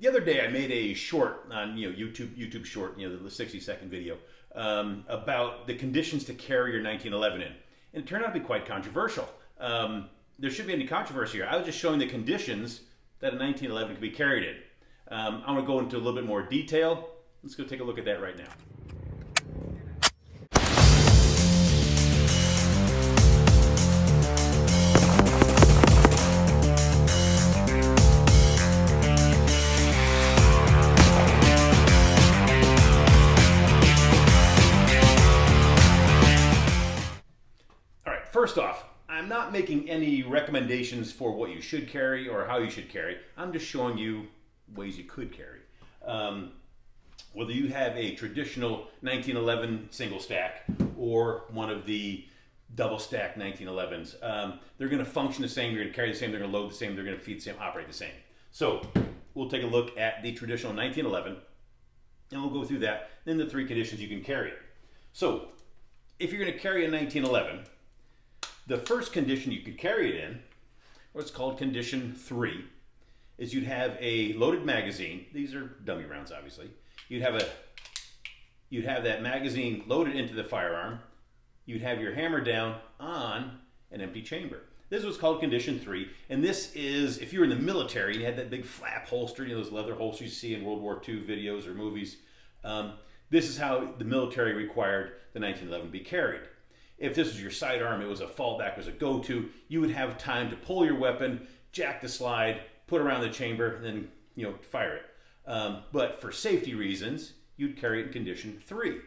The other day I made a short on YouTube short, the 60-second video about the conditions to carry your 1911 in, and it turned out to be quite controversial. There shouldn't be any controversy here. I was just showing the conditions that a 1911 can be carried in. I'm going to go into a little bit more detail. Let's go take a look at that right now. First off, I'm not making any recommendations for what you should carry or how you should carry. I'm just showing you ways you could carry. Whether you have a traditional 1911 single stack or one of the double stack 1911s, they're going to function the same, you're going to carry the same, they're going to load the same, they're going to feed the same, operate the same. So we'll take a look at the traditional 1911 and we'll go through that, then the three conditions you can carry it. So if you're going to carry a 1911, the first condition you could carry it in, what's called condition 3, is you'd have a loaded magazine. These are dummy rounds, obviously. You'd have that magazine loaded into the firearm. You'd have your hammer down on an empty chamber. This is what's called condition 3, and this is if you were in the military and you had that big flap holster, those leather holsters you see in World War II videos or movies. This is how the military required the 1911 be carried. If this was your sidearm, it was a fallback, it was a go-to, you would have time to pull your weapon, jack the slide, put it around the chamber, and then fire it. But for safety reasons, you'd carry it in condition 3.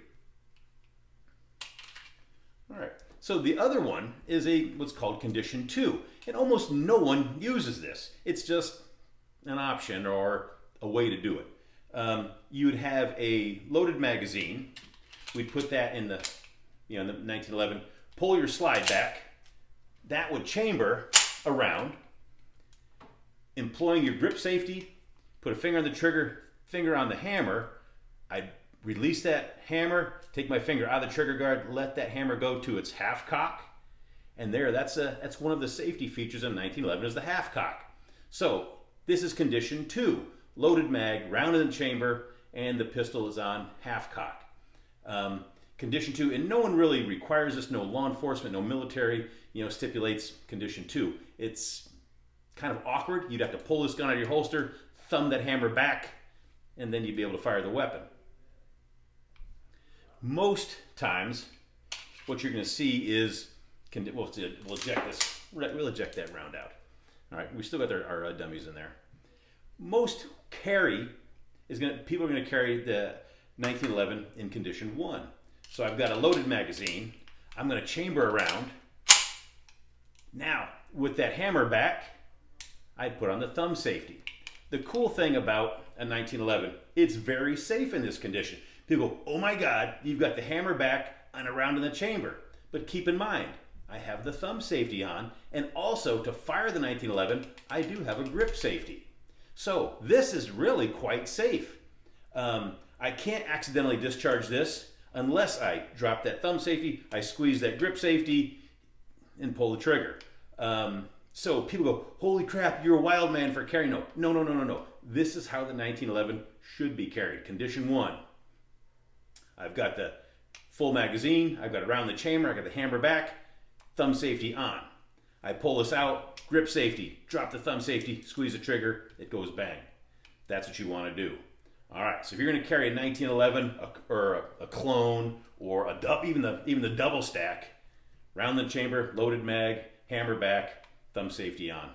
All right. So the other one is what's called condition 2, and almost no one uses this. It's just an option or a way to do it. You'd have a loaded magazine. We'd put that in the the 1911, pull your slide back, that would chamber around, employing your grip safety, put a finger on the trigger, finger on the hammer. I'd release that hammer, take my finger out of the trigger guard, let that hammer go to its half cock, and that's one of the safety features in 1911 is the half cock. So this is condition 2, loaded mag, round in the chamber, and the pistol is on half cock. Condition 2, and no one really requires this, no law enforcement, no military, stipulates condition 2. It's kind of awkward. You'd have to pull this gun out of your holster, thumb that hammer back, and then you'd be able to fire the weapon. Most times, what you're going to see is, we'll eject that round out. All right, we still got our dummies in there. Most carry people are going to carry the 1911 in condition 1. So I've got a loaded magazine. I'm going to chamber around. Now, with that hammer back, I'd put on the thumb safety. The cool thing about a 1911, it's very safe in this condition. People go, oh my God, you've got the hammer back and around in the chamber. But keep in mind, I have the thumb safety on, and also to fire the 1911, I do have a grip safety. So this is really quite safe. I can't accidentally discharge this unless I drop that thumb safety, I squeeze that grip safety, and pull the trigger. So people go, holy crap, you're a wild man for carrying. No. This is how the 1911 should be carried. Condition 1. I've got the full magazine, I've got it around the chamber, I've got the hammer back, thumb safety on. I pull this out, grip safety, drop the thumb safety, squeeze the trigger, it goes bang. That's what you want to do. All right, so if you're going to carry a 1911 or a clone or even the double stack, round the chamber, loaded mag, hammer back, thumb safety on.